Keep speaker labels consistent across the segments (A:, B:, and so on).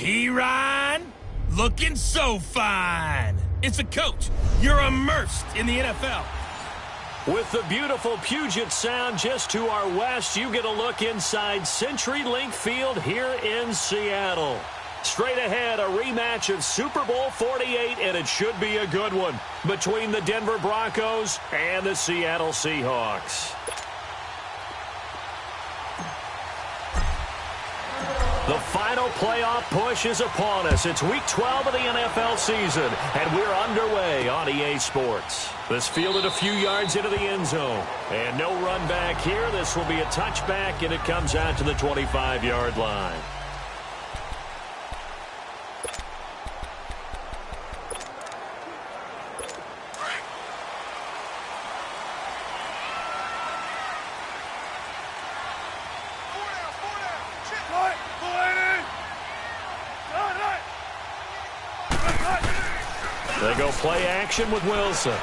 A: P-Ryan, looking so fine. It's a coach. You're immersed in the NFL.
B: With the beautiful Puget Sound just to our west, you get a look inside CenturyLink Field here in Seattle. Straight ahead, a rematch of Super Bowl 48, and it should be a good one, between the Denver Broncos and the Seattle Seahawks. The final playoff push is upon us. It's Week 12 of the NFL season, and we're underway on EA Sports. This fielded a few yards into the end zone, and no run back here. This will be a touchback, and it comes out to the 25-yard line. They go play action with Wilson.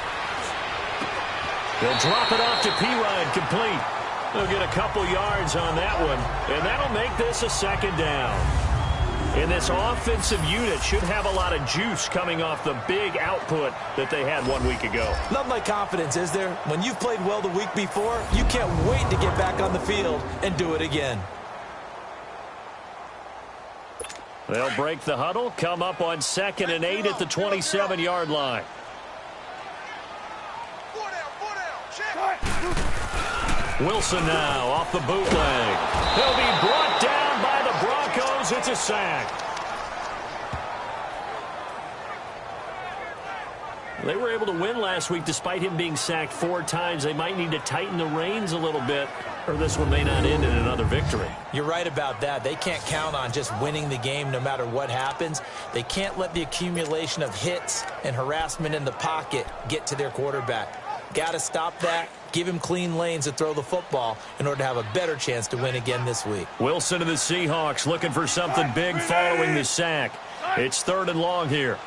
B: They'll drop it off to P-Ryan, complete. They'll get a couple yards on that one, and that'll make this a second down. And this offensive unit should have a lot of juice coming off the big output that they had 1 week ago.
C: Nothing like confidence, is there? When you've played well the week before, you can't wait to get back on the field and do it again.
B: They'll break the huddle, come up on 2nd and 8 at the 27-yard line. Wilson now off the bootleg. He'll be brought down by the Broncos. It's a sack. They were able to win last week despite him being sacked 4 times. They might need to tighten the reins a little bit, or this one may not end in another victory.
C: You're right about that. They can't count on just winning the game no matter what happens. They can't let the accumulation of hits and harassment in the pocket get to their quarterback. Got to stop that. Give him clean lanes to throw the football in order to have a better chance to win again this week.
B: Wilson and the Seahawks looking for something big following the sack. It's 3rd and long here.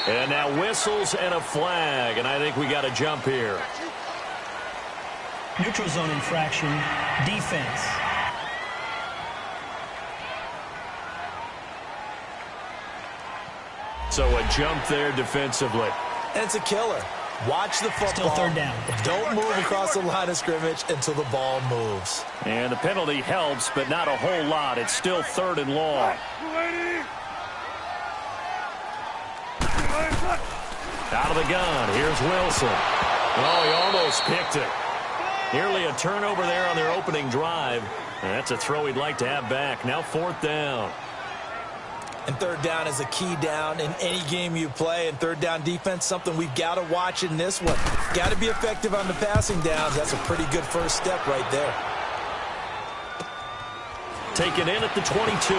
B: And now whistles and a flag, and I think we got a jump here.
D: Neutral zone infraction, defense.
B: So a jump there defensively.
C: And it's a killer. Watch the football.
D: Still 3rd down.
C: Don't move across the line of scrimmage until the ball moves.
B: And the penalty helps, but not a whole lot. It's still 3rd and long. Out of the gun. Here's Wilson. Oh, he almost picked it. Nearly a turnover there on their opening drive. And that's a throw he'd like to have back. Now 4th down.
C: And 3rd down is a key down in any game you play. And 3rd down defense, something we've got to watch in this one. Got to be effective on the passing downs. That's a pretty good first step right there.
B: Taken in at the 22.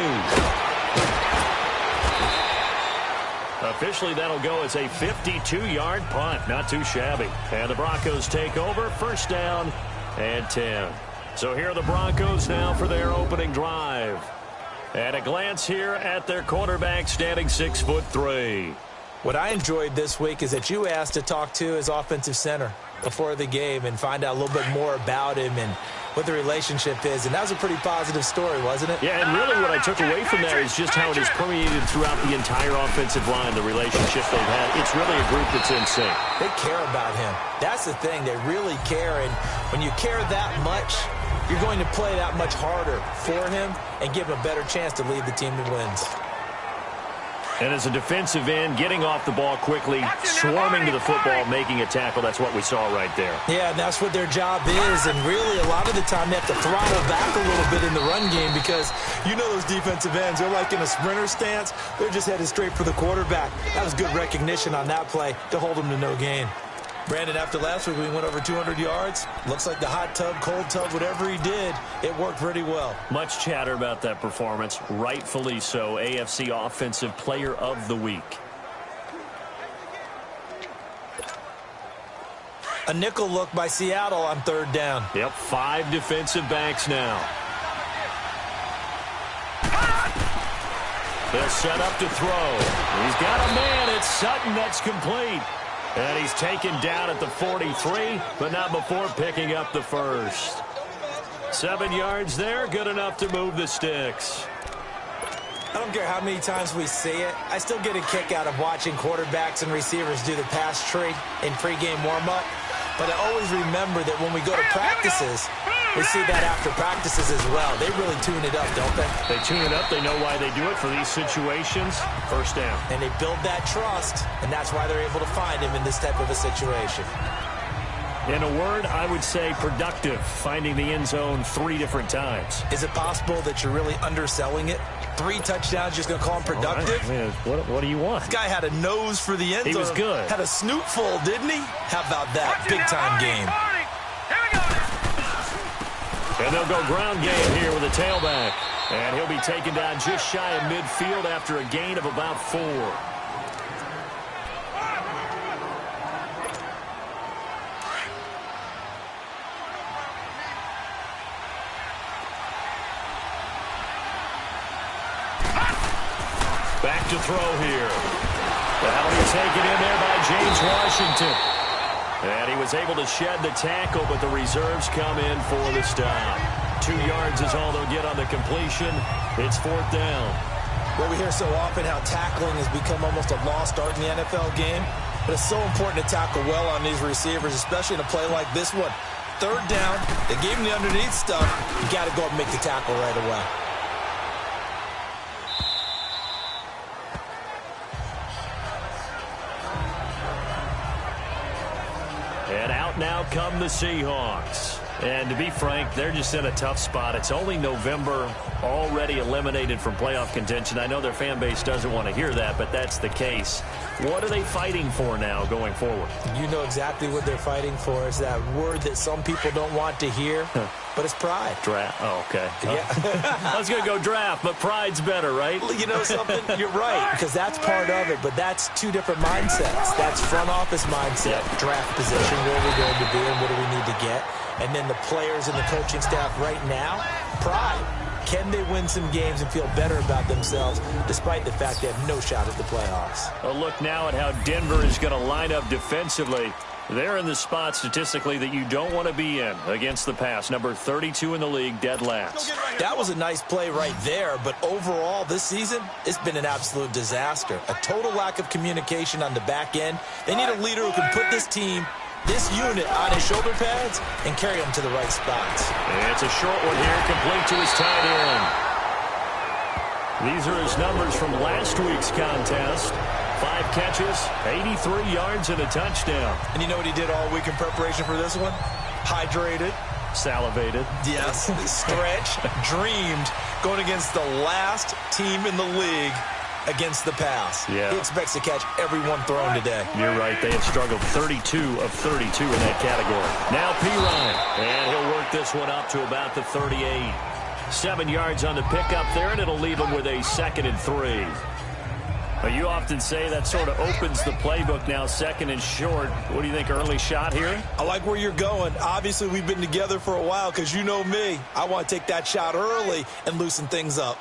B: Officially, that'll go as a 52-yard punt. Not too shabby. And the Broncos take over. 1st down and 10. So here are the Broncos now for their opening drive. And a glance here at their quarterback, standing 6'3".
C: What I enjoyed this week is that you asked to talk to his offensive center before the game and find out a little bit more about him and what the relationship is. And that was a pretty positive story, wasn't it?
B: Yeah, and really what I took away from that is just how it is permeated throughout the entire offensive line, the relationship they've had. It's really a group that's in sync.
C: They care about him. That's the thing. They really care. And when you care that much, you're going to play that much harder for him and give him a better chance to lead the team that wins.
B: And as a defensive end, getting off the ball quickly, swarming to the football, making a tackle, that's what we saw right there.
C: Yeah, and that's what their job is. And really, a lot of the time, they have to throttle back a little bit in the run game because you know those defensive ends, they're like in a sprinter stance. They're just headed straight for the quarterback. That was good recognition on that play to hold them to no gain. Brandon, after last week, we went over 200 yards. Looks like the hot tub, cold tub, whatever he did, it worked pretty well.
B: Much chatter about that performance. Rightfully so. AFC Offensive Player of the Week.
C: A nickel look by Seattle on 3rd down.
B: Yep, 5 defensive backs now. They'll set up to throw. He's got a man. It's Sutton. That's complete. And he's taken down at the 43, but not before picking up the first. 7 yards there, good enough to move the sticks.
C: I don't care how many times we see it. I still get a kick out of watching quarterbacks and receivers do the pass tree in pregame warm-up. But I always remember that when we go to practices, we see that after practices as well. They really tune it up, don't they?
B: They tune it up. They know why they do it for these situations. First down.
C: And they build that trust, and that's why they're able to find him in this type of a situation.
B: In a word, I would say productive, finding the end zone 3 different times.
C: Is it possible that you're really underselling it? 3 touchdowns, just going to call him productive?
B: Right. What do you want?
C: This guy had a nose for the end zone.
B: He was good.
C: Had a snoot full, didn't he? How about that? Big-time game.
B: And they'll go ground game here with a tailback. And he'll be taken down just shy of midfield after a gain of about 4. Back to throw here. That'll be taken in there by James Washington. And he was able to shed the tackle, but the reserves come in for the stop. 2 yards is all they'll get on the completion. It's 4th down.
C: Well, we hear so often how tackling has become almost a lost art in the NFL game. But it's so important to tackle well on these receivers, especially in a play like this one. 3rd down, they gave him the underneath stuff. You got to go up and make the tackle right away.
B: And out now come the Seahawks. And to be frank, they're just in a tough spot. It's only November, already eliminated from playoff contention. I know their fan base doesn't want to hear that, but that's the case. What are they fighting for now going forward?
C: You know exactly what they're fighting for. It's that word that some people don't want to hear, but it's pride.
B: Draft. Oh, okay.
C: Yeah.
B: I was going to go draft, but pride's better, right?
C: You know something? You're right, because that's part of it, but that's 2 different mindsets. That's front office mindset, draft position, where we're going to be and what do we need to get. And then the players and the coaching staff right now, pride. Can they win some games and feel better about themselves despite the fact they have no shot at the playoffs?
B: A look now at how Denver is going to line up defensively. They're in the spot statistically that you don't want to be in against the pass. Number 32 in the league, dead last.
C: That was a nice play right there, but overall this season, it's been an absolute disaster. A total lack of communication on the back end. They need a leader who can put this team, this unit, on his shoulder pads and carry them to the right spots.
B: It's a short one here, complete to his tight end. These are his numbers from last week's contest. 5 catches, 83 yards, and a touchdown.
C: And you know what he did all week in preparation for this one? Hydrated.
B: Salivated.
C: Yes. Stretched. Dreamed. Going against the last team in the league against the pass.
B: Yeah.
C: He expects to catch every one thrown today.
B: You're right. They have struggled 32 of 32 in that category. Now Pirine. And he'll work this one up to about the 38. 7 yards on the pickup there, and it'll leave him with a 2nd and 3. You often say that sort of opens the playbook now, 2nd and short. What do you think, early shot here?
C: I like where you're going. Obviously, we've been together for a while because you know me. I want to take that shot early and loosen things up.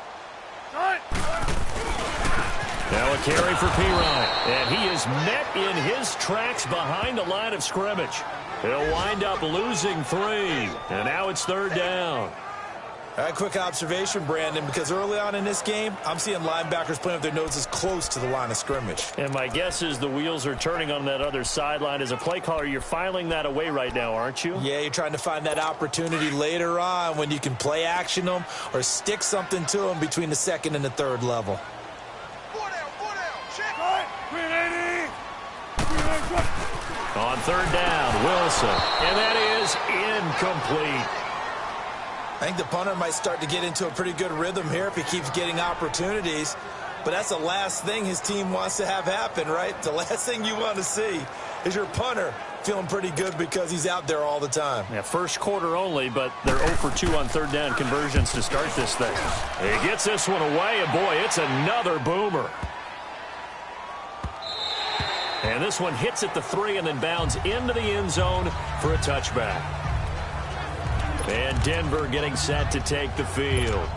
B: Now a carry for Pirine. And he is met in his tracks behind the line of scrimmage. He'll wind up losing 3. And now it's 3rd down.
C: All right, quick observation, Brandon, because early on in this game, I'm seeing linebackers playing with their noses close to the line of scrimmage.
B: And my guess is the wheels are turning on that other sideline. As a play caller, you're filing that away right now, aren't you?
C: Yeah, you're trying to find that opportunity later on when you can play action them or stick something to them between the 2nd and the 3rd level.
B: On 3rd down, Wilson. And that is incomplete.
C: I think the punter might start to get into a pretty good rhythm here if he keeps getting opportunities. But that's the last thing his team wants to have happen, right? The last thing you want to see is your punter feeling pretty good because he's out there all the time.
B: Yeah, first quarter only, but they're 0 for 2 on 3rd down conversions to start this thing. He gets this one away, and boy, it's another boomer. And this one hits at the 3 and then bounds into the end zone for a touchback. And Denver getting set to take the field.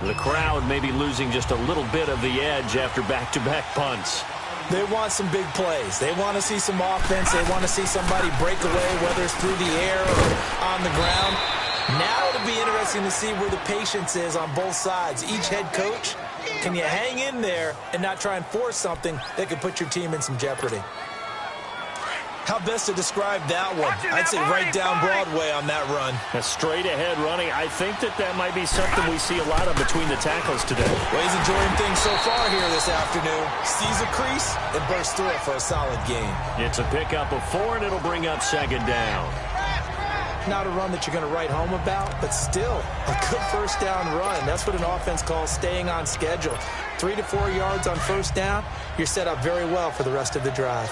B: The crowd may be losing just a little bit of the edge after back-to-back punts.
C: They want some big plays. They want to see some offense. They want to see somebody break away, whether it's through the air or on the ground. Now it'll be interesting to see where the patience is on both sides. Each head coach Can you hang in there and not try and force something that could put your team in some jeopardy? How best to describe that one? I'd say right down Broadway on that run.
B: A straight-ahead running. I think that might be something we see a lot of between the tackles today.
C: Well, he's enjoying things so far here this afternoon. Sees a crease and bursts through it for a solid gain.
B: It's a pickup of 4, and it'll bring up second down.
C: Not a run that you're going to write home about, but still a good first down run. That's what an offense calls staying on schedule. 3 to 4 yards on first down, you're set up very well for the rest of the drive.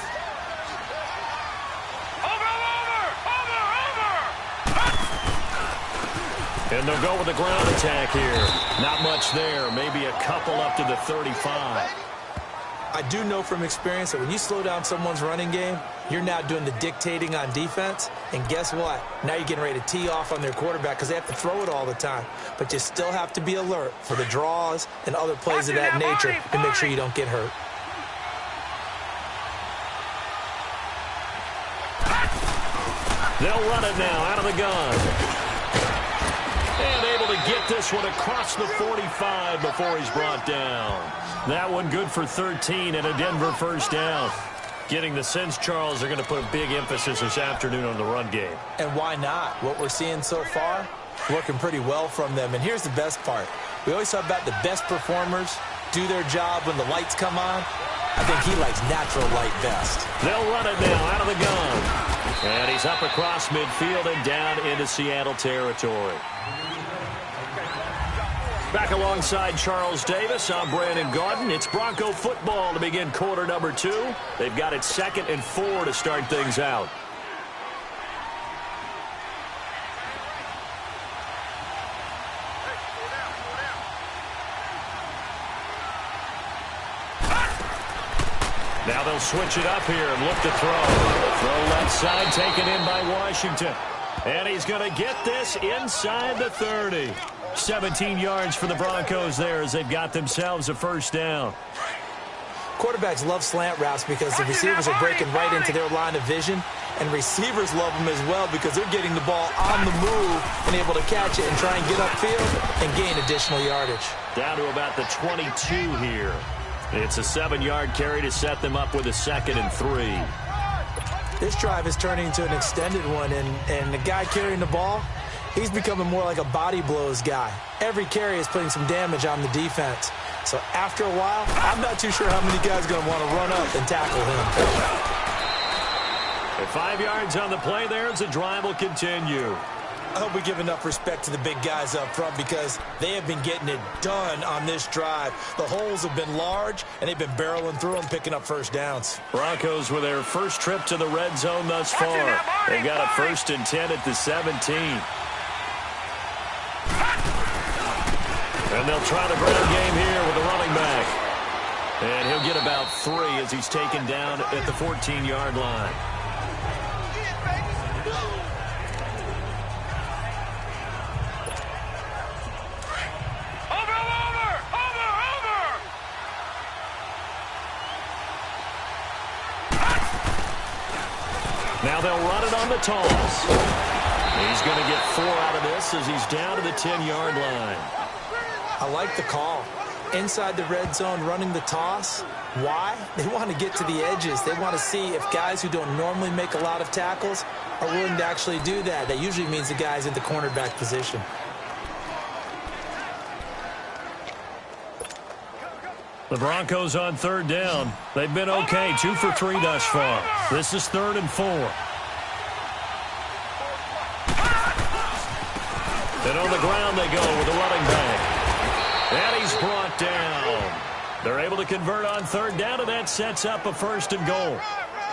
B: And they'll go with a ground attack here. Not much there. Maybe a couple up to the 35.
C: I do know from experience that when you slow down someone's running game, you're now doing the dictating on defense. And guess what? Now you're getting ready to tee off on their quarterback because they have to throw it all the time. But you still have to be alert for the draws and other plays of that nature to make sure you don't get hurt.
B: They'll run it now out of the gun. And able to get this one across the 45 before he's brought down. That one good for 13 and a Denver first down. Getting the sense, Charles, they're going to put a big emphasis this afternoon on the run game.
C: And why not? What we're seeing so far, working pretty well from them. And here's the best part. We always talk about the best performers do their job when the lights come on. I think he likes natural light best.
B: They'll run it now out of the gun. And he's up across midfield and down into Seattle territory. Back alongside Charles Davis, I'm Brandon Gaudin. It's Bronco football to begin quarter number 2. They've got it 2nd and 4 to start things out. Now they'll switch it up here and look to throw. Throw left side taken in by Washington. And he's going to get this inside the 30. 17 yards for the Broncos there as they've got themselves a first down.
C: Quarterbacks love slant routes because the receivers are breaking right into their line of vision, and receivers love them as well because they're getting the ball on the move and able to catch it and try and get upfield and gain additional yardage.
B: Down to about the 22 here. It's a 7-yard carry to set them up with a 2nd and 3.
C: This drive is turning into an extended one, and the guy carrying the ball, he's becoming more like a body blows guy. Every carry is putting some damage on the defense. So after a while, I'm not too sure how many guys are going to want to run up and tackle him.
B: At 5 yards on the play there as the drive will continue.
C: I hope we give enough respect to the big guys up front because they have been getting it done on this drive. The holes have been large, and they've been barreling through them, picking up first downs.
B: Broncos with their first trip to the red zone thus far. They've got a 1st and 10 at the 17. And they'll try the ground game here with the running back. And he'll get about 3 as he's taken down at the 14-yard line. Now they'll run it on the toss. He's going to get 4 out of this as he's down to the 10-yard line.
C: I like the call. Inside the red zone running the toss. Why? They want to get to the edges. They want to see if guys who don't normally make a lot of tackles are willing to actually do that. That usually means the guy's in the cornerback position.
B: The Broncos on 3rd down. They've been okay, 2 for 3 thus far. This is 3rd and 4. And on the ground they go with the running back. And he's brought down. They're able to convert on 3rd down, and that sets up a 1st and goal.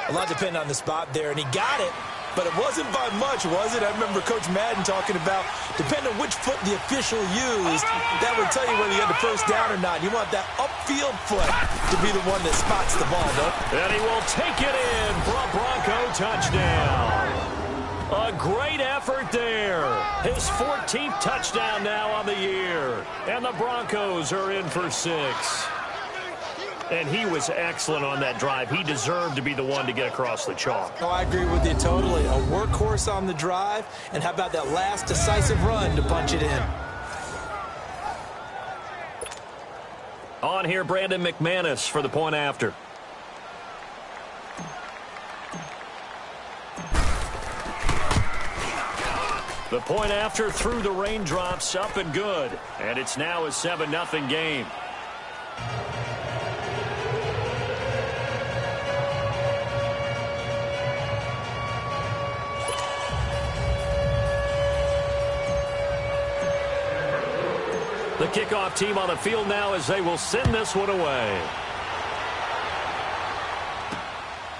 C: A lot depending on the spot there, and he got it. But it wasn't by much, was it? I remember Coach Madden talking about, depending on which foot the official used, that would tell you whether you had the first down or not. You want that upfield foot to be the one that spots the ball, though.
B: And he will take it in for a Bronco touchdown. A great effort there. His 14th touchdown now on the year. And the Broncos are in for 6. And he was excellent on that drive. He deserved to be the one to get across the chalk.
C: Oh, I agree with you totally. A workhorse on the drive, and how about that last decisive run to punch it in?
B: On here, Brandon McManus for the point after. The point after through the raindrops, up and good. And it's now a 7-0 game. The kickoff team on the field now as they will send this one away.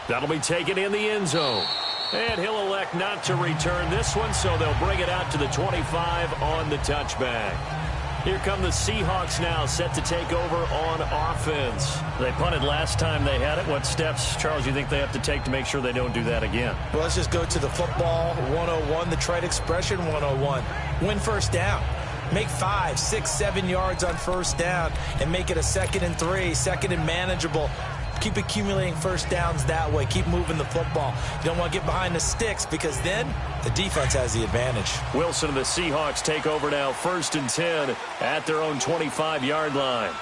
B: That'll be taken in the end zone. And he'll elect not to return this one, so they'll bring it out to the 25 on the touchback. Here come the Seahawks now, set to take over on offense. They punted last time they had it. What steps, Charles, you think they have to take to make sure they don't do that again?
C: Well, let's just go to the football 101, the trite expression 101. Win first down. Make 5, 6, 7 yards on first down and make it a 2nd and 3, 2nd and manageable. Keep accumulating first downs that way. Keep moving the football. You don't want to get behind the sticks because then the defense has the advantage. Wilson
B: and the Seahawks take over now, 1st and 10 at their own 25-yard line.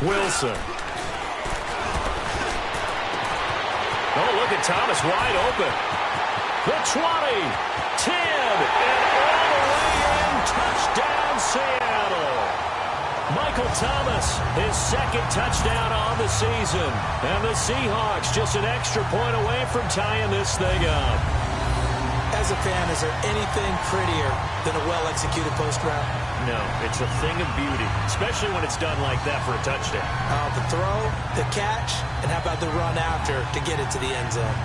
B: Wilson. Oh, look at Thomas wide open. The 20, 10, and all the way in, touchdown Seattle. Michael Thomas, his 2nd touchdown on the season. And the Seahawks just an extra point away from tying this thing up.
C: As a fan, is there anything prettier than a well-executed post route?
B: No, it's a thing of beauty, especially when it's done like that for a touchdown.
C: The throw, the catch, and how about the run after to get it to the end zone?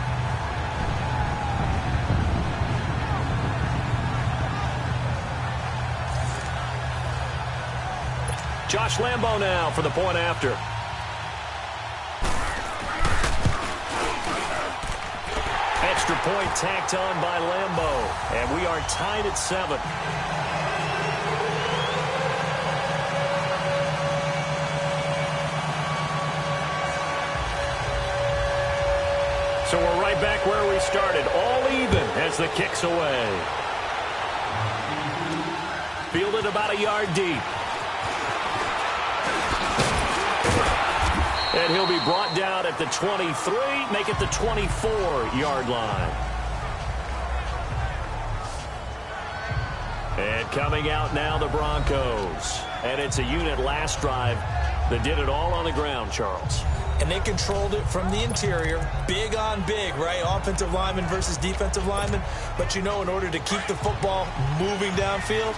B: Josh Lambo now for the point after. Extra point tacked on by Lambo. And we are tied at 7. So we're right back where we started. All even as the kick's away. Fielded about a yard deep. And he'll be brought down at the 23, make it the 24-yard line. And coming out now, the Broncos. And it's a unit last drive that did it all on the ground, Charles.
C: And they controlled it from the interior, big on big, right? Offensive lineman versus defensive lineman. But, you know, in order to keep the football moving downfield,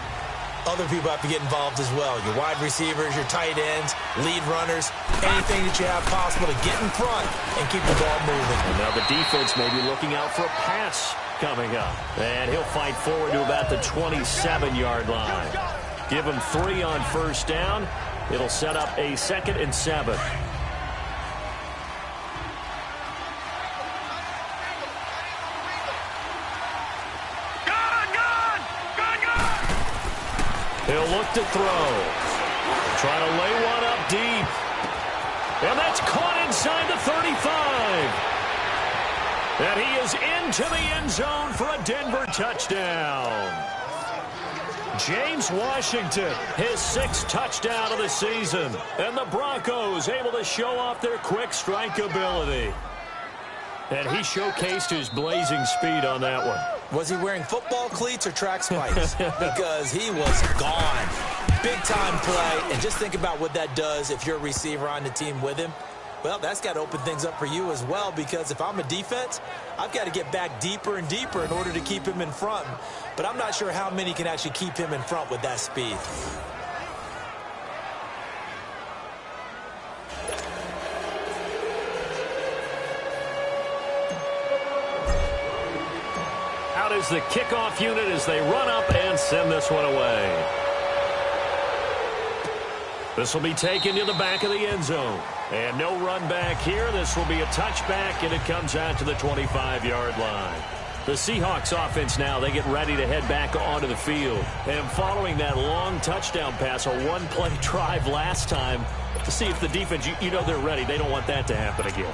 C: other people have to get involved as well. Your wide receivers, your tight ends, lead runners, anything that you have possible to get in front and keep the ball moving.
B: And now the defense may be looking out for a pass coming up. And he'll fight forward to about the 27-yard line. Give him 3 on first down. It'll set up a 2nd and 7. He'll look to throw. Try to lay one up deep. And that's caught inside the 35. And he is into the end zone for a Denver touchdown. James Washington, his 6th touchdown of the season. And the Broncos able to show off their quick strike ability. And he showcased his blazing speed on that one.
C: Was he wearing football cleats or track spikes? Because he was gone. Big-time play. And just think about what that does if you're a receiver on the team with him. Well, that's got to open things up for you as well, because if I'm a defense, I've got to get back deeper and deeper in order to keep him in front. But I'm not sure how many can actually keep him in front with that speed.
B: Out is the kickoff unit as they run up and send this one away. This will be taken to the back of the end zone. And no run back here. This will be a touchback, and it comes out to the 25-yard line. The Seahawks offense now, they get ready to head back onto the field. And following that long touchdown pass, a one-play drive last time, to see if the defense, you know they're ready. They don't want that to happen again.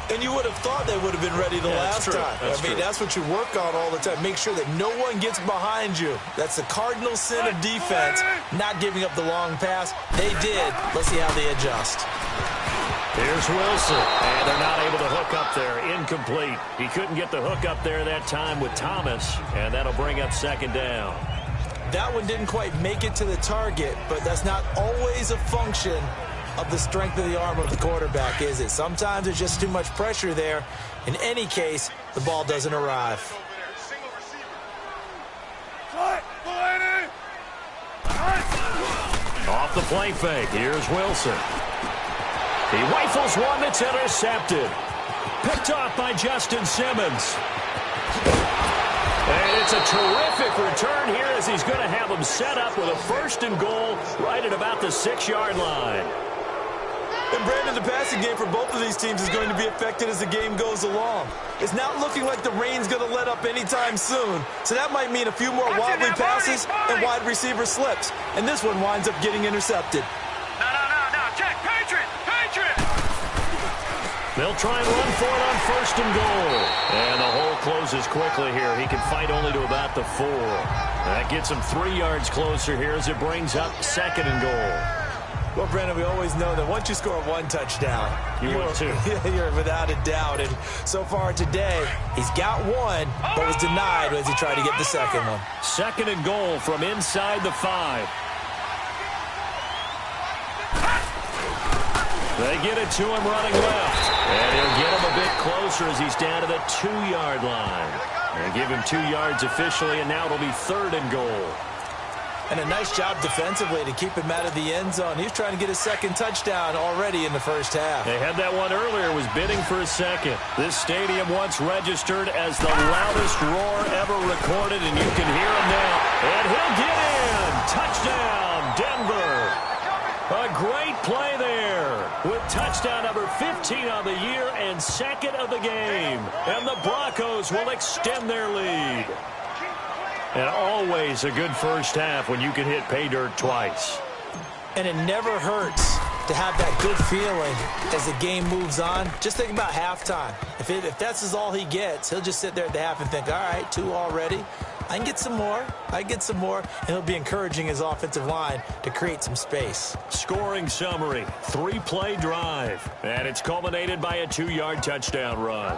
C: And you would have thought they would have been ready the last time. That's what you work on all the time. Make sure that no one gets behind you. That's the cardinal sin of defense, not giving up the long pass. They did. Let's see how they adjust.
B: Here's Wilson, and they're not able to hook up there. Incomplete. He couldn't get the hook up there that time with Thomas, and that'll bring up second down.
C: That one didn't quite make it to the target, but that's not always a function of the strength of the arm of the quarterback, is it? Sometimes there's just too much pressure there. In any case, the ball doesn't arrive.
B: Off the play fake, here's Wilson. He rifles one that's intercepted. Picked off by Justin Simmons. And it's a terrific return here as he's going to have them set up with a 1st and goal right at about the 6-yard line.
C: And Brandon, the passing game for both of these teams is going to be affected as the game goes along. It's not looking like the rain's going to let up anytime soon. So that might mean a few more wobbly passes and wide receiver slips. And this one winds up getting intercepted.
E: No. Check. Patriot.
B: They'll try and run for it on 1st and goal. And the hole closes quickly here. He can fight only to about the 4. That gets him 3 yards closer here as it brings up 2nd and goal.
C: Well, Brandon, we always know that once you score one touchdown,
B: you're
C: without a doubt. And so far today, he's got one, but was denied as he tried to get the second one.
B: 2nd and goal from inside the 5. They get it to him running left. And he'll get him a bit closer as he's down to the 2-yard line. And give him 2 yards officially, and now it'll be 3rd and goal.
C: And a nice job defensively to keep him out of the end zone. He's trying to get his 2nd touchdown already in the first half.
B: They had that one earlier, was bidding for a 2nd. This stadium once registered as the loudest roar ever recorded, and you can hear him now. And he'll get in. Touchdown, Denver. A great play there with touchdown number 15 on the year and 2nd of the game. And the Broncos will extend their lead. And always a good first half when you can hit pay dirt twice.
C: And it never hurts to have that good feeling as the game moves on. Just think about halftime. If that's all he gets, he'll just sit there at the half and think, all right, 2 already. I can get some more. And he'll be encouraging his offensive line to create some space.
B: Scoring summary, 3-play drive. And it's culminated by a 2-yard touchdown run.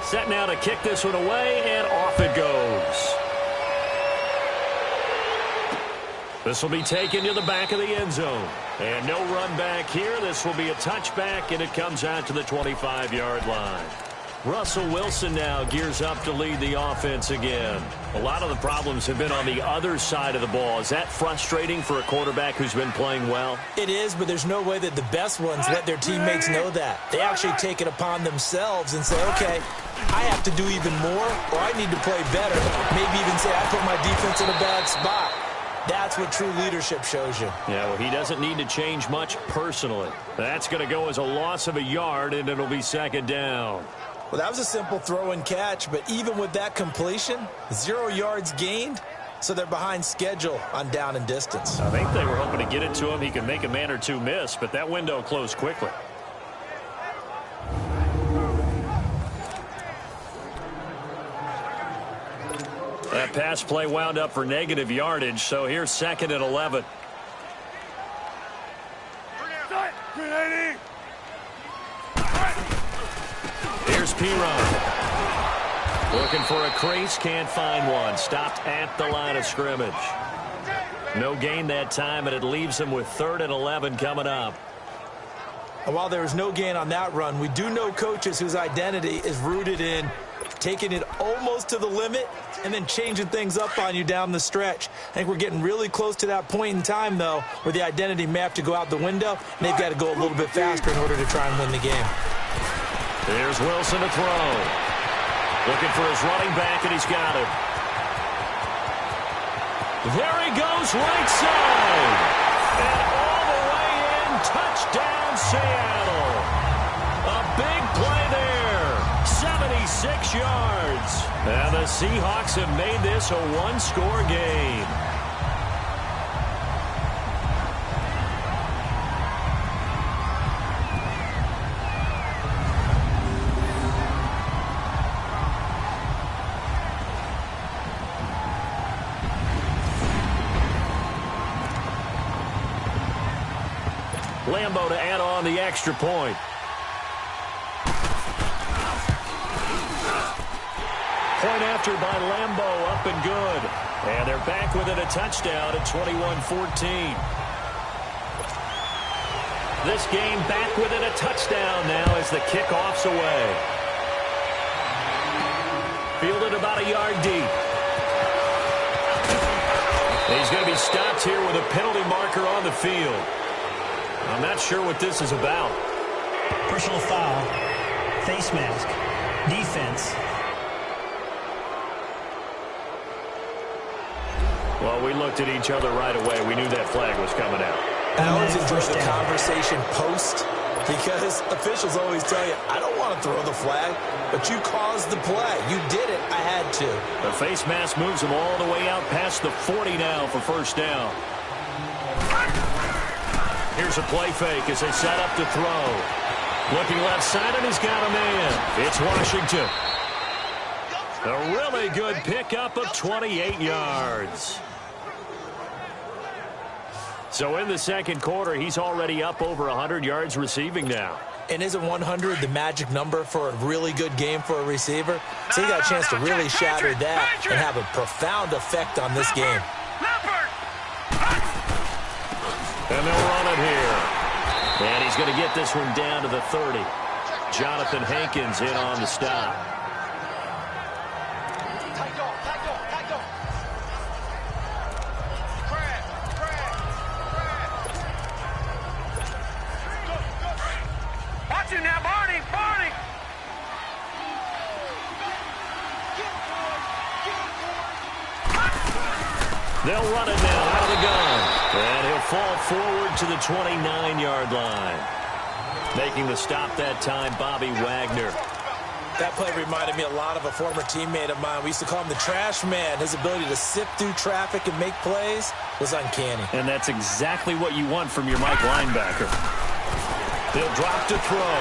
B: Set now to kick this one away, and off it goes. This will be taken to the back of the end zone. And no run back here. This will be a touchback, and it comes out to the 25-yard line. Russell Wilson now gears up to lead the offense again. A lot of the problems have been on the other side of the ball. Is that frustrating for a quarterback who's been playing well?
C: It is, but there's no way that the best ones let their teammates know that. They actually take it upon themselves and say, okay, I have to do even more, or I need to play better. Maybe even say I put my defense in a bad spot. That's what true leadership shows you.
B: Yeah, well, he doesn't need to change much personally. That's going to go as a loss of a yard, and it'll be 2nd down.
C: Well, that was a simple throw and catch, but even with that completion, 0 yards gained, so they're behind schedule on down and distance.
B: I think they were hoping to get it to him. He could make a man or two miss, but that window closed quickly. That pass play wound up for negative yardage, so here's 2nd and 11. Here's Piron. Looking for a crease, can't find one. Stopped at the line of scrimmage. No gain that time, and it leaves him with 3rd and 11 coming up.
C: And while there was no gain on that run, we do know coaches whose identity is rooted in taking it almost to the limit and then changing things up on you down the stretch. I think we're getting really close to that point in time, though, where the identity may have to go out the window, and they've got to go a little bit faster in order to try and win the game.
B: Here's Wilson to throw. Looking for his running back, and he's got it. There he goes, right side. And all the way in, touchdown Seattle. A big play there. 76 yards. And the Seahawks have made this a one-score game. Lambo to add on the extra point. Point after by Lambo, up and good. And they're back within a touchdown at 21-14. This game back within a touchdown now as the kickoff's away. Fielded about a yard deep. He's going to be stopped here with a penalty marker on the field. I'm not sure what this is about.
D: Personal foul, face mask, defense.
B: Well, we looked at each other right away. We knew that flag was coming out.
C: I always enjoy the conversation post because officials always tell you, I don't want to throw the flag, but you caused the play. You did it. I had to.
B: The face mask moves him all the way out past the 40 now for first down. Here's a play fake as they set up to throw. Looking left side, and he's got a man. It's Washington. A really good pickup of 28 yards. So in the second quarter, he's already up over 100 yards receiving now.
C: And isn't 100 the magic number for a really good game for a receiver? So he got a chance to really shatter that and have a profound effect on this game.
B: And they'll run it here. And he's going to get this one down to the 30. Jonathan Hankins in on the stop.
E: Watch him now, Barney! Barney!
B: They'll run it now out of the gun. And he'll fall forward to the 29-yard line. Making the stop that time, Bobby Wagner.
C: That play reminded me a lot of a former teammate of mine. We used to call him the trash man. His ability to sift through traffic and make plays was uncanny.
B: And that's exactly what you want from your Mike linebacker. They'll drop to throw.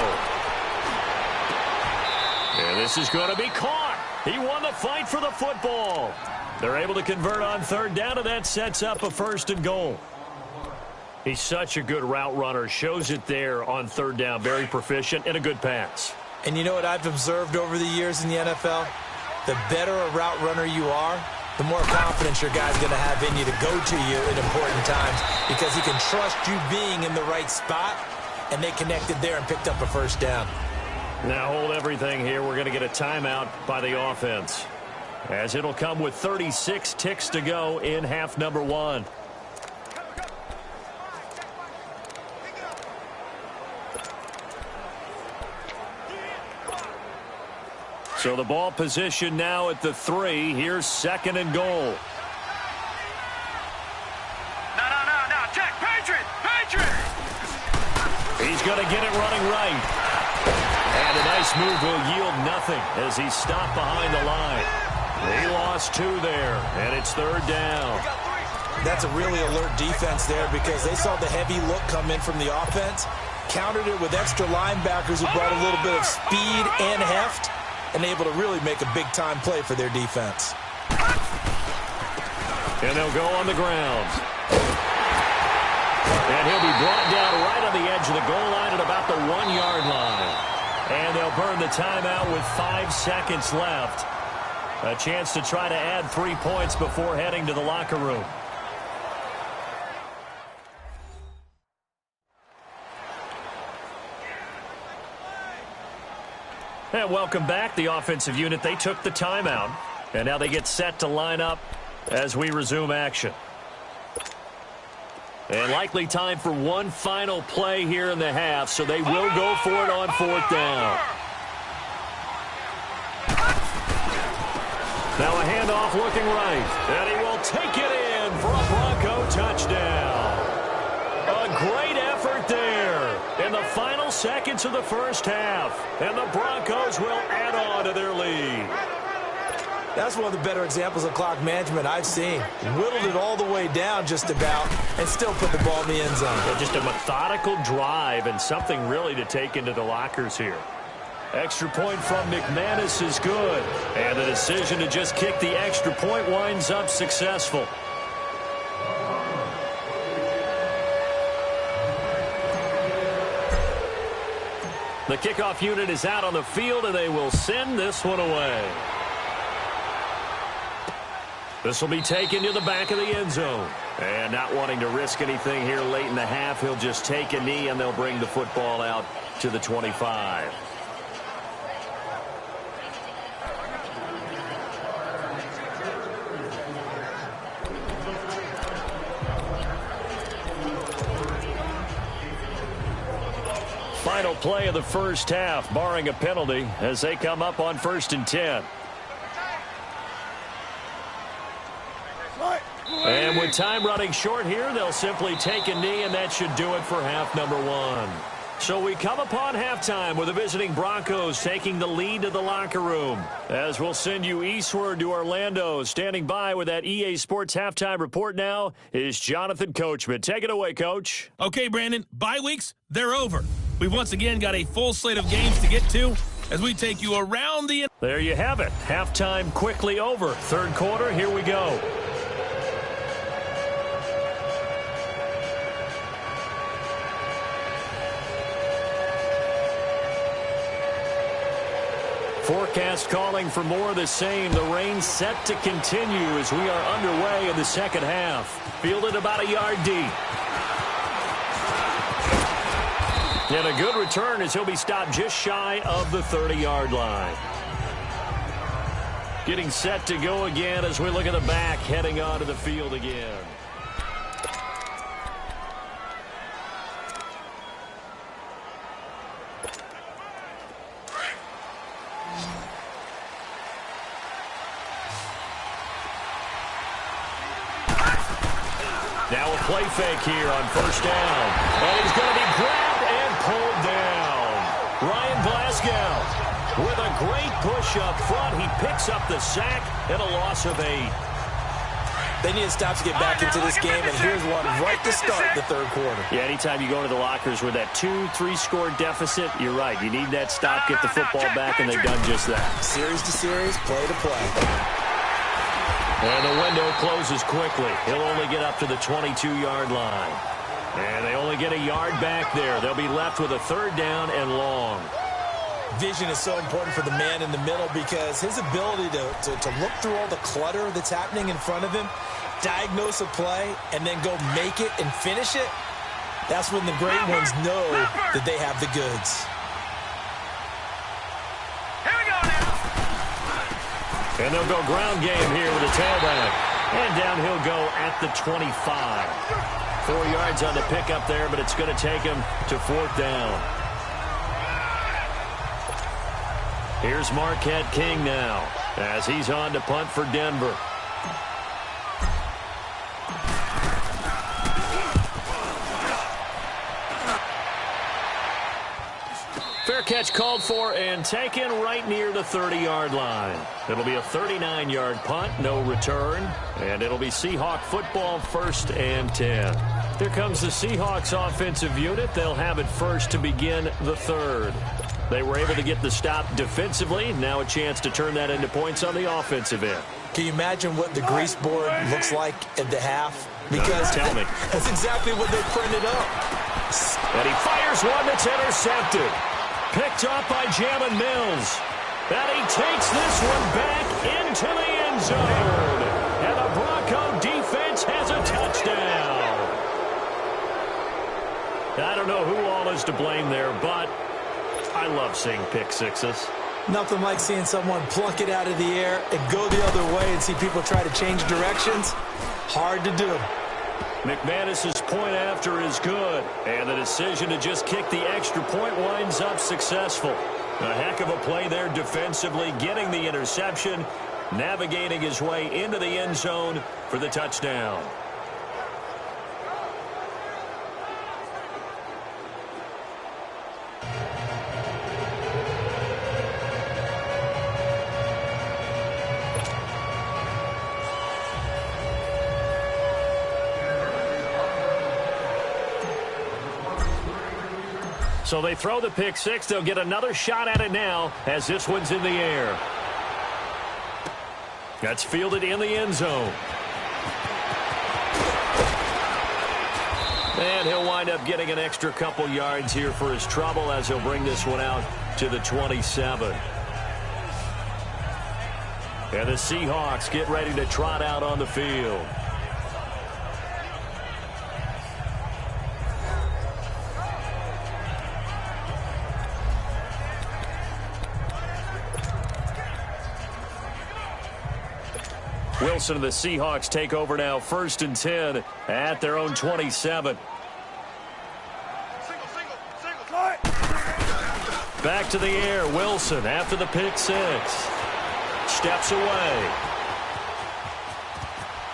B: And this is going to be caught. He won the fight for the football. They're able to convert on third down, and that sets up a first and goal. He's such a good route runner. Shows it there on third down. Very proficient and a good pass.
C: And you know what I've observed over the years in the NFL? The better a route runner you are, the more confidence your guy's going to have in you to go to you at important times because he can trust you being in the right spot, and they connected there and picked up a first down.
B: Now hold everything here. We're going to get a timeout by the offense, as it'll come with 36 ticks to go in half number one. So the ball position now at the 3. Here's second and goal.
E: No. Check. Patriot.
B: He's going to get it running right. And a nice move will yield nothing as he's stopped behind the line. He lost 2 there, and it's third down.
C: That's a really alert defense there because they saw the heavy look come in from the offense, countered it with extra linebackers who brought a little bit of speed and heft, and able to really make a big-time play for their defense.
B: And they'll go on the ground. And he'll be brought down right on the edge of the goal line at about the 1-yard line. And they'll burn the timeout with 5 seconds left. A chance to try to add 3 points before heading to the locker room. And welcome back, the offensive unit. They took the timeout, and now they get set to line up as we resume action. And likely time for one final play here in the half, so they will go for it on fourth down. Now a handoff looking right, and he will take it in for a Bronco touchdown. A great effort start there in the final seconds of the first half. And the Broncos will add on to their lead.
C: That's one of the better examples of clock management I've seen. Whittled it all the way down just about and still put the ball in the end zone.
B: Yeah, just a methodical drive and something really to take into the lockers here. Extra point from McManus is good. And the decision to just kick the extra point winds up successful. The kickoff unit is out on the field, and they will send this one away. This will be taken to the back of the end zone. And not wanting to risk anything here late in the half, he'll just take a knee, and they'll bring the football out to the 25. Final play of the first half, barring a penalty, as they come up on 1st and 10. And with time running short here, they'll simply take a knee, and that should do it for half number one. So we come upon halftime with the visiting Broncos taking the lead to the locker room. As we'll send you eastward to Orlando. Standing by with that EA Sports halftime report now is Jonathan Coachman. Take it away, Coach.
A: Okay, Brandon, bye weeks, they're over. We've once again got a full slate of games to get to as we take you around the...
B: There you have it. Halftime quickly over. Third quarter, here we go. Forecast calling for more of the same. The rain set to continue as we are underway in the second half. Fielded about a yard deep. And a good return as he'll be stopped just shy of the 30-yard line. Getting set to go again as we look at the back, heading onto the field again. Now a play fake here on 1st down. And he's going to be grabbed and pulled down. Ryan Glasgow with a great push up front. He picks up the sack and a loss of 8.
C: They need to stop to get back into this game, and here's one right to start the third quarter.
B: Yeah, anytime you go to the lockers with that 2-3 score deficit, you're right. You need that stop, get the football back, and they've done just that.
C: Series to series, play to play.
B: And the window closes quickly. He'll only get up to the 22-yard line. And they only get a yard back there. They'll be left with a 3rd down and long.
C: Vision is so important for the man in the middle because his ability to look through all the clutter that's happening in front of him, diagnose a play, and then go make it and finish it, that's when the great ones know that they have the goods.
B: And they'll go ground game here with a tailback. And down he'll go at the 25. 4 yards on the pickup there, but it's going to take him to 4th down. Here's Marquette King now as he's on to punt for Denver. Fair catch called for and taken right near the 30-yard line. It'll be a 39-yard punt, no return, and it'll be Seahawk football 1st and 10. Here comes the Seahawks offensive unit. They'll have it first to begin the 3rd. They were able to get the stop defensively. Now a chance to turn that into points on the offensive end.
C: Can you imagine what the grease board looks like at the half? Because
B: tell me.
C: That's exactly what they printed up.
B: And he fires one that's intercepted. Picked up by Jamin Mills. And he takes this one back into the end zone. And the Bronco defense has a touchdown. I don't know who all is to blame there, but I love seeing pick sixes.
C: Nothing like seeing someone pluck it out of the air and go the other way and see people try to change directions. Hard to do.
B: McManus's point after is good, and the decision to just kick the extra point winds up successful. A heck of a play there defensively, getting the interception, navigating his way into the end zone for the touchdown. So they throw the pick six. They'll get another shot at it now as this one's in the air. That's fielded in the end zone. And he'll wind up getting an extra couple yards here for his trouble as he'll bring this one out to the 27. And the Seahawks get ready to trot out on the field. Wilson and the Seahawks take over now, 1st and 10 at their own 27. Back to the air, Wilson after the pick six. Steps away.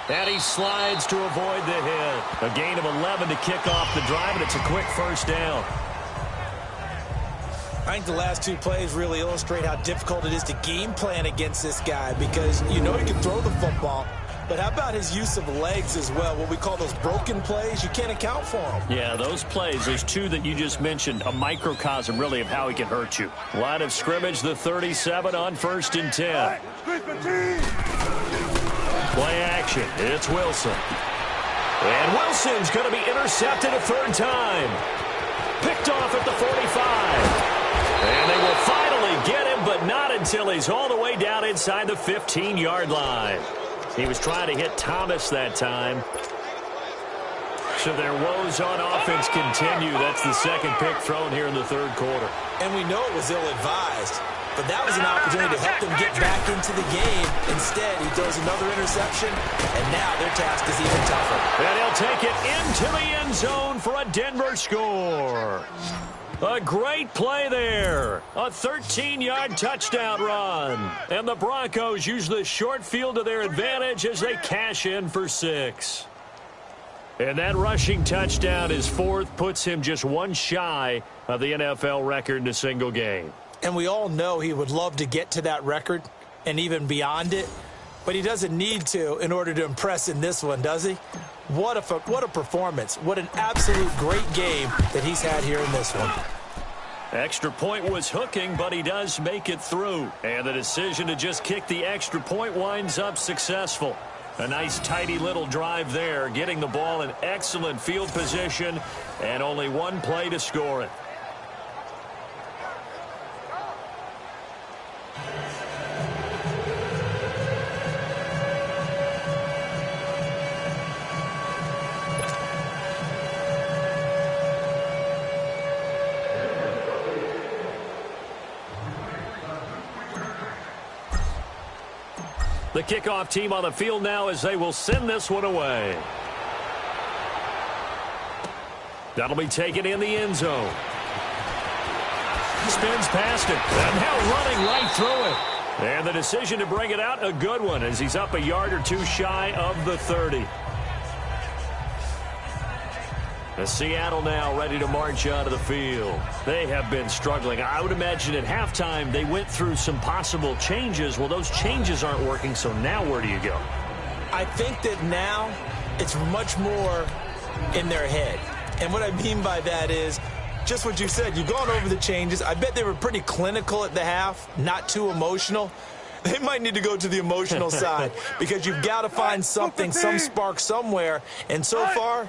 B: And he slides to avoid the hit. A gain of 11 to kick off the drive, and it's a quick first down.
C: I think the last two plays really illustrate how difficult it is to game plan against this guy because you know he can throw the football, but how about his use of legs as well? What we call those broken plays, you can't account for them.
B: Yeah, those plays, those two that you just mentioned, a microcosm really of how he can hurt you. Line of scrimmage, the 37 on 1st and 10. Play action, it's Wilson. And Wilson's going to be intercepted a 3rd time. Picked off at the 45. And they will finally get him, but not until he's all the way down inside the 15-yard line. He was trying to hit Thomas that time. So their woes on offense continue. That's the second pick thrown here in the 3rd quarter.
C: And we know it was ill-advised, but that was an opportunity to help them get back into the game. Instead, he throws another interception, and now their task is even tougher.
B: And he'll take it into the end zone for a Denver score. A great play there. A 13-yard touchdown run. And the Broncos use the short field to their advantage as they cash in for 6. And that rushing touchdown, his 4th, puts him just one shy of the NFL record in a single game.
C: And we all know he would love to get to that record and even beyond it, but he doesn't need to in order to impress in this one, does he? What a performance. What an absolute great game that he's had here in this one.
B: Extra point was hooking, but he does make it through. And the decision to just kick the extra point winds up successful. A nice, tidy little drive there, getting the ball in excellent field position, and only one play to score it. The kickoff team on the field now as they will send this one away. That'll be taken in the end zone. Spins past it. And now running right through it. And the decision to bring it out, a good one as he's up a yard or two shy of the 30. As Seattle now ready to march out of the field. They have been struggling. I would imagine at halftime they went through some possible changes. Well, those changes aren't working, so now where do you go?
C: I think that now it's much more in their head. And what I mean by that is just what you said. You've gone over the changes. I bet they were pretty clinical at the half, not too emotional. They might need to go to the emotional side because you've got to find something, some spark somewhere. And so far,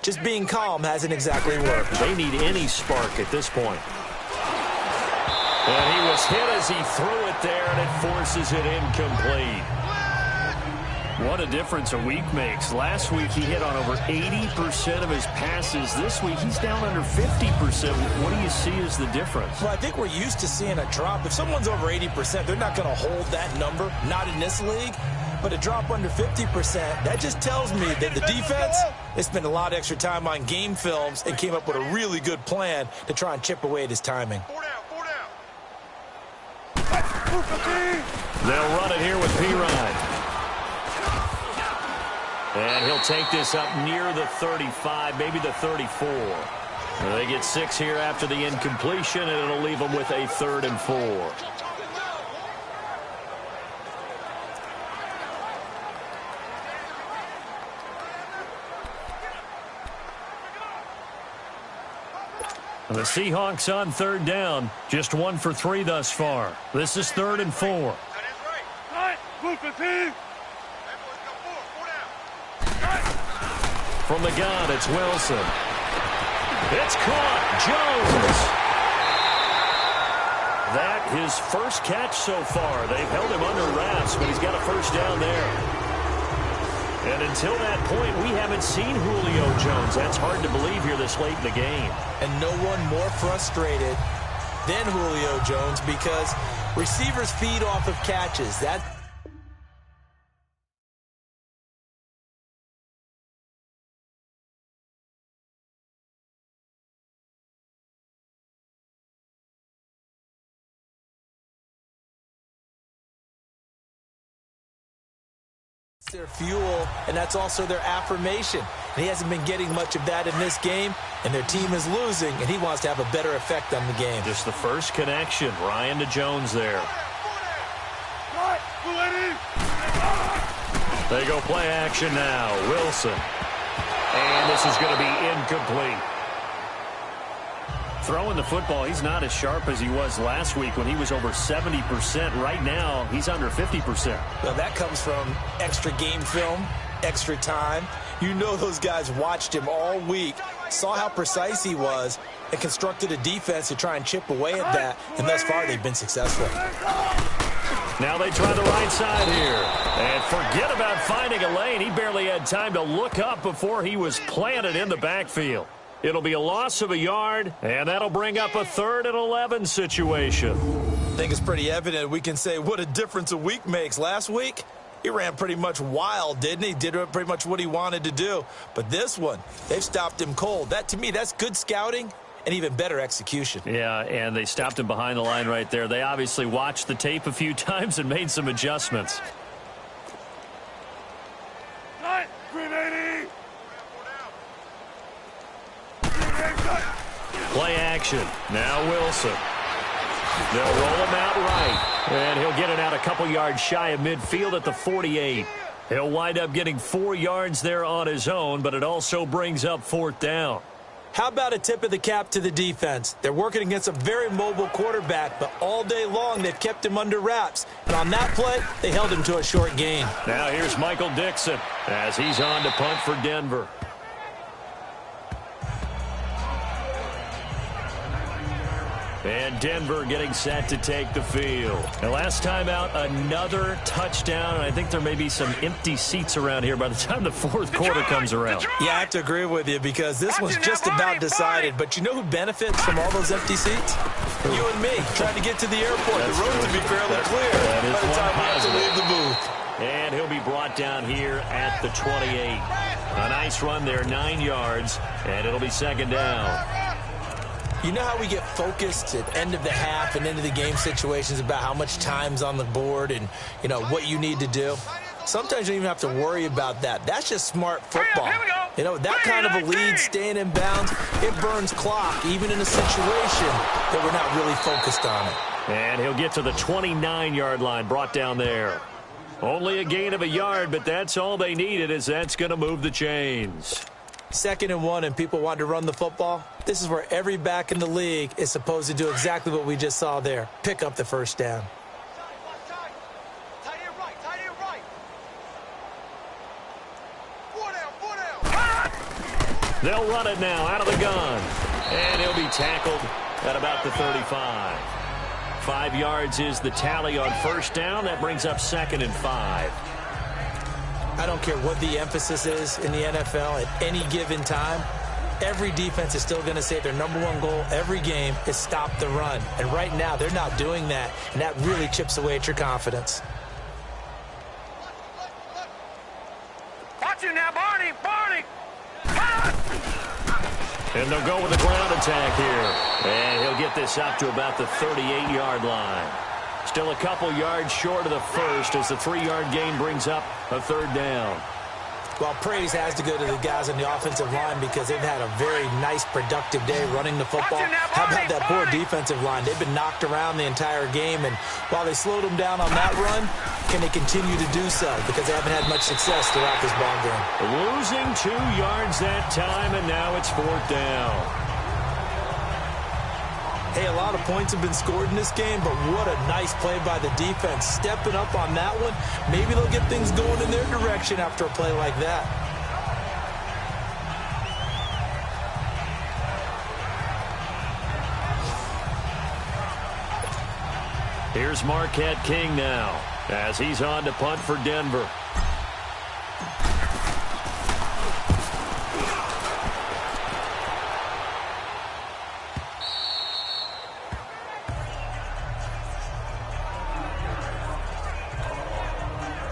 C: just being calm hasn't exactly worked.
B: They need any spark at this point. And he was hit as he threw it there, and it forces it incomplete. What a difference a week makes. Last week he hit on over 80% of his passes. This week he's down under 50%. What do you see as the difference?
C: Well, I think we're used to seeing a drop. If someone's over 80%, they're not going to hold that number, not in this league. But a drop under 50%, that just tells me that the defense, they spent a lot of extra time on game films and came up with a really good plan to try and chip away at his timing.
B: They'll run it here with P-Ryan. And he'll take this up near the 35, maybe the 34. They get 6 here after the incompletion, and it'll leave them with a 3rd and 4. The Seahawks on 3rd down. Just 1 for 3 thus far. This is 3rd and 4. From the gun, it's Wilson. It's caught. Jones. That his first catch so far. They've held him under wraps, but he's got a first down there. And until that point, we haven't seen Julio Jones. That's hard to believe here this late in the game.
C: And no one more frustrated than Julio Jones because receivers feed off of catches. That's their fuel, and that's also their affirmation. And he hasn't been getting much of that in this game, and their team is losing, and he wants to have a better effect on the game.
B: Just the first connection. Ryan to Jones there. They go play action now. Wilson. And this is going to be incomplete. Throwing the football, he's not as sharp as he was last week when he was over 70%. Right now, he's under 50%.
C: Well, that comes from extra game film, extra time. You know those guys watched him all week, saw how precise he was, and constructed a defense to try and chip away at that, and thus far they've been successful.
B: Now they try the right side here. And forget about finding a lane. He barely had time to look up before he was planted in the backfield. It'll be a loss of a yard, and that'll bring up a 3rd and 11 situation.
C: I think it's pretty evident we can say what a difference a week makes. Last week, he ran pretty much wild, didn't he? Did pretty much what he wanted to do. But this one, they've stopped him cold. That, to me, that's good scouting and even better execution.
B: Yeah, and they stopped him behind the line right there. They obviously watched the tape a few times and made some adjustments. Play action. Now Wilson. They'll roll him out right. And he'll get it out a couple yards shy of midfield at the 48. He'll wind up getting 4 yards there on his own, but it also brings up 4th down.
C: How about a tip of the cap to the defense? They're working against a very mobile quarterback, but all day long they've kept him under wraps. And on that play, they held him to a short gain.
B: Now here's Michael Dixon as he's on to punt for Denver. And Denver getting set to take the field. And last time out, another touchdown. And I think there may be some empty seats around here by the time the 4th quarter comes around.
C: Yeah, I have to agree with you because this one's just about decided. But you know who benefits from all those empty seats? You and me, trying to get to the airport.
B: That's
C: the road to be fairly clear
B: by
C: the time we have to leave the booth.
B: And he'll be brought down here at the 28. A nice run there, 9 yards, and it'll be 2nd down.
C: You know how we get focused at end of the half and into the game situations about how much time's on the board and, you know, what you need to do? Sometimes you don't even have to worry about that. That's just smart football.
E: Here we go.
C: You know, that kind of a lead, staying in bounds, it burns clock, even in a situation that we're not really focused on it.
B: And he'll get to the 29-yard line, brought down there. Only a gain of a yard, but that's all they needed, as that's going to move the chains.
C: 2nd and 1 and people want to run the football. This is where every back in the league is supposed to do exactly what we just saw there. Pick up the first down.
B: They'll run it now out of the gun. And he'll be tackled at about the 35. 5 yards is the tally on first down. That brings up 2nd and 5.
C: I don't care what the emphasis is in the NFL at any given time. Every defense is still going to say their #1 goal every game is stop the run. And right now, they're not doing that, and that really chips away at your confidence.
E: Watch you now, Barney! Barney!
B: And they'll go with a ground attack here. And he'll get this up to about the 38-yard line. Still a couple yards short of the first as the 3-yard gain brings up a 3rd down.
C: Well, praise has to go to the guys on the offensive line because they've had a very nice, productive day running the football. How about that poor defensive line? They've been knocked around the entire game, and while they slowed them down on that run, can they continue to do so? Because they haven't had much success throughout this ball game.
B: Losing 2 yards that time, and now it's 4th down.
C: Hey, a lot of points have been scored in this game, but what a nice play by the defense. Stepping up on that one, maybe they'll get things going in their direction after a play like that.
B: Here's Marquette King now as he's on to punt for Denver.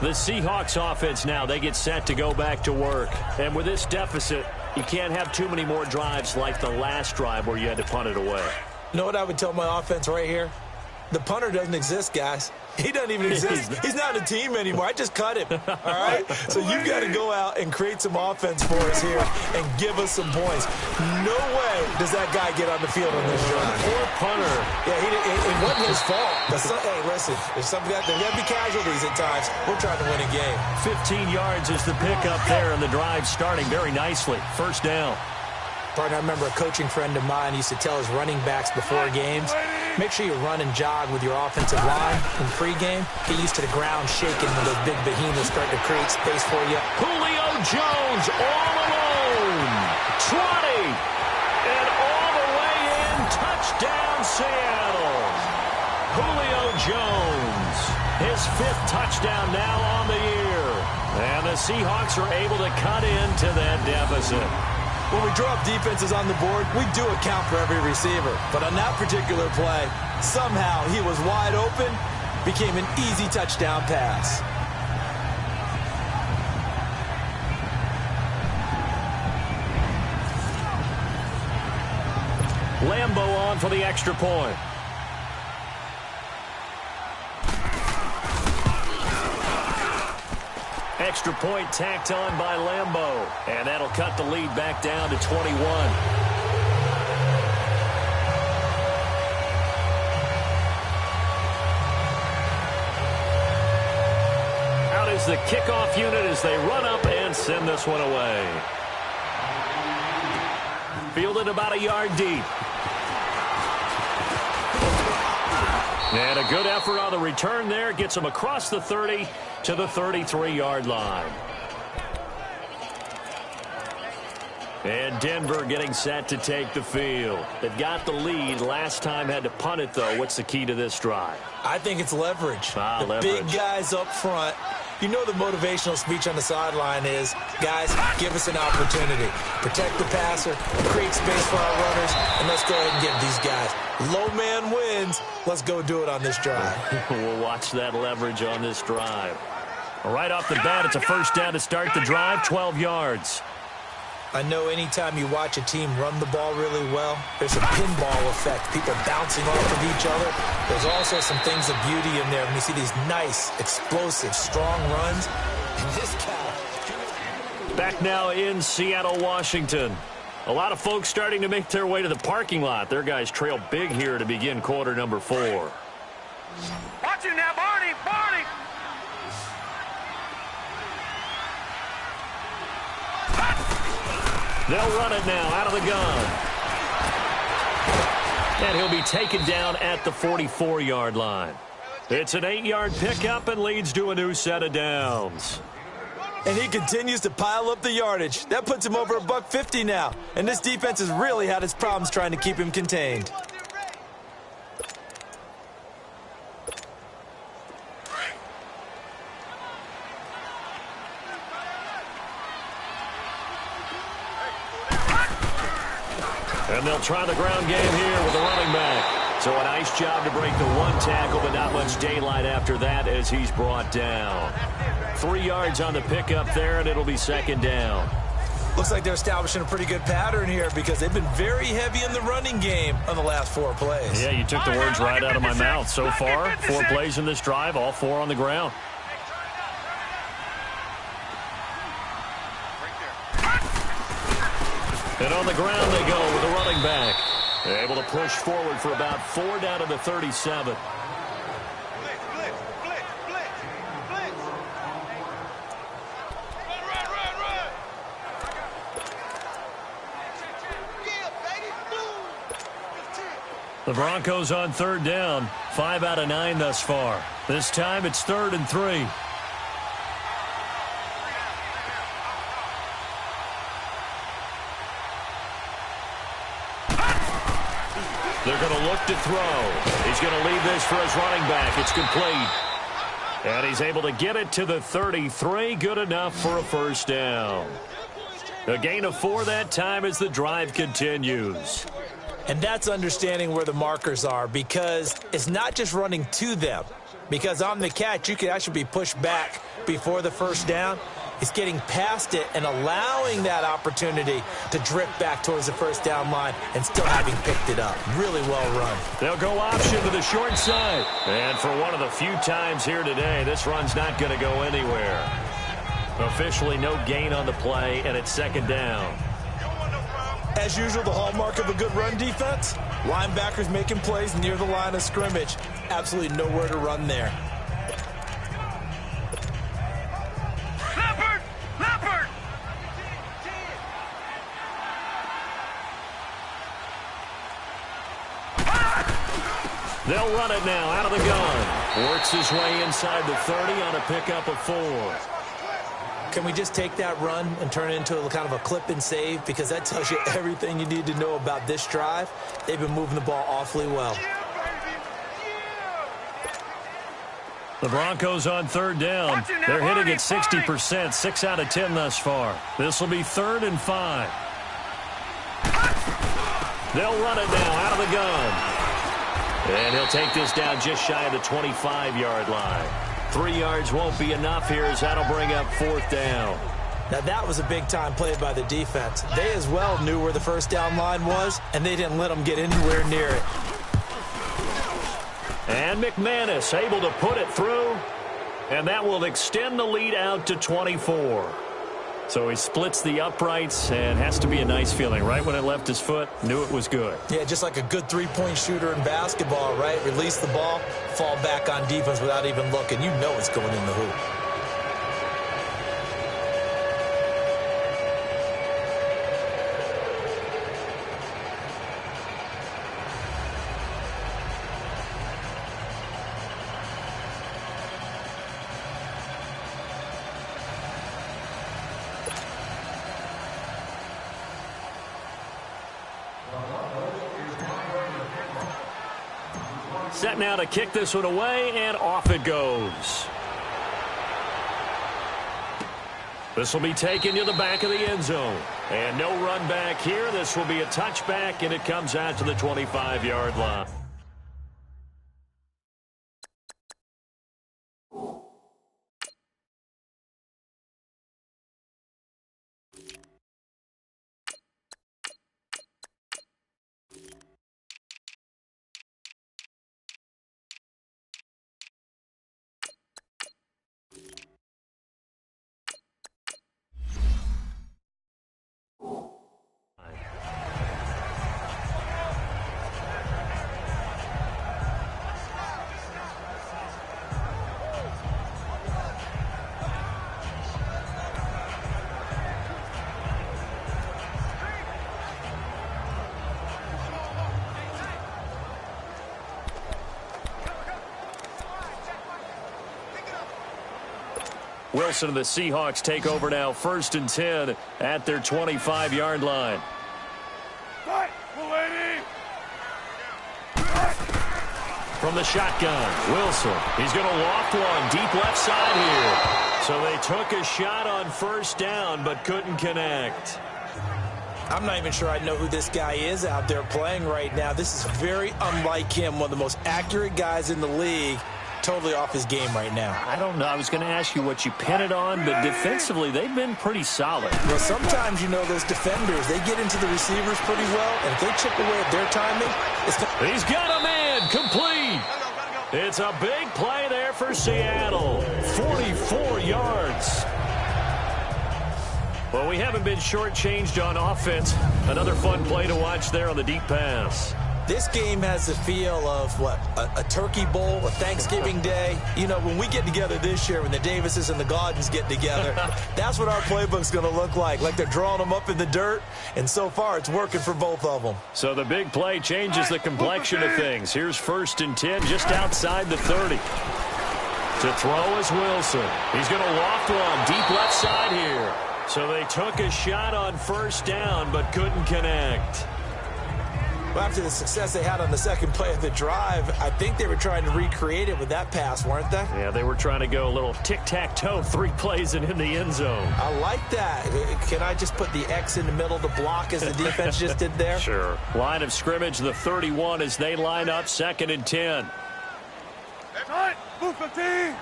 B: The Seahawks offense now, they get set to go back to work. And with this deficit, you can't have too many more drives like the last drive where you had to punt it away.
C: You know what I would tell my offense right here? The punter doesn't exist, guys. He doesn't even exist. He's not a team anymore. I just cut him, all right? So you've got to go out and create some offense for us here and give us some points. No way does that guy get on the field on this drive.
B: Poor punter.
C: Yeah, it wasn't his fault. But hey, listen, there's got to be casualties at times. We're trying to win a game.
B: 15 yards is the pickup there, and the drive starting very nicely. 1st down.
C: Partner, I remember a coaching friend of mine used to tell his running backs before games, make sure you run and jog with your offensive line in pregame. Get used to the ground shaking when those big behemoths start to create space for you.
B: Julio Jones all alone. 20. And all the way in. Touchdown, Seattle. Julio Jones. His 5th touchdown now on the year. And the Seahawks are able to cut into that deficit.
C: When we drop defenses on the board, we do account for every receiver. But on that particular play, somehow he was wide open, became an easy touchdown pass.
B: Lambeau on for the extra point. Extra point tacked on by Lambeau. And that'll cut the lead back down to 21. Out is the kickoff unit as they run up and send this one away. Fielded about a yard deep. And a good effort on the return there. Gets them across the 30 to the 33-yard line. And Denver getting set to take the field. They've got the lead. Last time had to punt it, though. What's the key to this drive?
C: I think it's leverage.
B: Leverage.
C: Big guys up front. You know the motivational speech on the sideline is, guys, give us an opportunity. Protect the passer, create space for our runners, and let's go ahead and get these guys. Low man wins. Let's go do it on this drive.
B: We'll watch that leverage on this drive. Right off the bat, it's a 1st down to start the drive, 12 yards.
C: I know anytime you watch a team run the ball really well, there's a pinball effect, people bouncing off of each other. There's also some things of beauty in there when you see these nice, explosive, strong runs. And this guy.
B: Back now in Seattle, Washington. A lot of folks starting to make their way to the parking lot. Their guys trail big here to begin quarter number 4.
E: Watch it now, Barney! Barney!
B: They'll run it now out of the gun. And he'll be taken down at the 44-yard line. It's an 8-yard pickup and leads to a new set of downs.
C: And he continues to pile up the yardage. That puts him over $150 now. And this defense has really had its problems trying to keep him contained.
B: And they'll try the ground game here with the running back. So a nice job to break the 1 tackle, but not much daylight after that as he's brought down. 3 yards on the pickup there, and it'll be 2nd down.
C: Looks like they're establishing a pretty good pattern here because they've been very heavy in the running game on the last 4 plays.
B: Yeah, you took the words right out of my mouth. So far, 4 plays in this drive, all 4 on the ground. And on the ground they go with a running back. They're able to push forward for about 4 down to the 37. The Broncos on 3rd down, 5 out of 9 thus far. This time it's 3rd and 3. They're going to look to throw. He's going to leave this for his running back. It's complete. And he's able to get it to the 33. Good enough for a 1st down. A gain of 4 that time as the drive continues.
C: And that's understanding where the markers are, because it's not just running to them. Because on the catch, you could actually be pushed back before the 1st down. It's getting past it and allowing that opportunity to drift back towards the 1st down line and still having picked it up. Really well run.
B: They'll go option to the short side. And for one of the few times here today, this run's not going to go anywhere. Officially no gain on the play, and it's 2nd down.
C: As usual, the hallmark of a good run defense, linebackers making plays near the line of scrimmage. Absolutely nowhere to run there.
E: Leopard!
B: They'll run it now out of the gun. Works his way inside the 30 on a pickup of 4.
C: Can we just take that run and turn it into a kind of a clip and save? Because that tells you everything you need to know about this drive. They've been moving the ball awfully well.
B: The Broncos on 3rd down. They're hitting at 60%, 6 out of 10 thus far. This will be 3rd and 5. They'll run it now out of the gun. And he'll take this down just shy of the 25-yard line. 3 yards won't be enough here as that'll bring up 4th down.
C: Now that was a big-time play by the defense. They as well knew where the 1st down line was, and they didn't let them get anywhere near it.
B: And McManus able to put it through, and that will extend the lead out to 24. So he splits the uprights, and has to be a nice feeling. Right when it left his foot, knew it was good.
C: Yeah, just like a good three-point shooter in basketball, right? Release the ball, fall back on defense without even looking. You know it's going in the hoop.
B: Set now to kick this one away, and off it goes. This will be taken to the back of the end zone. And no run back here. This will be a touchback, and it comes out to the 25-yard line. Wilson and the Seahawks take over now, 1st and 10 at their 25-yard line. From the shotgun, Wilson. He's going to loft one deep left side here. So they took a shot on 1st down but couldn't connect.
C: I'm not even sure I know who this guy is out there playing right now. This is very unlike him, one of the most accurate guys in the league. Totally off his game right now.
B: I don't know. I was going to ask you what you pin it on, but defensively, they've been pretty solid.
C: Well, sometimes, you know, those defenders, they get into the receivers pretty well, and if they chip away at their timing, it's...
B: He's got a man complete. It's a big play there for Seattle. 44 yards. Well, we haven't been shortchanged on offense. Another fun play to watch there on the deep pass.
C: This game has the feel of, what, a turkey bowl, a Thanksgiving day. You know, when we get together this year, when the Davises and the Gaudens get together, that's what our playbook's going to look like they're drawing them up in the dirt, and so far it's working for both of them.
B: So the big play changes the complexion of things. Here's 1st and 10 just outside the 30. To throw is Wilson. He's going to loft one deep left side here. So they took a shot on 1st down but couldn't connect.
C: Well, after the success they had on the second play of the drive, I think they were trying to recreate it with that pass, weren't they?
B: Yeah, they were trying to go a little tic-tac-toe, 3 plays and in the end zone.
C: I like that. Can I just put the X in the middle to block as the defense just did there?
B: Sure. Line of scrimmage, the 31 as they line up 2nd and 10.
E: Move 15.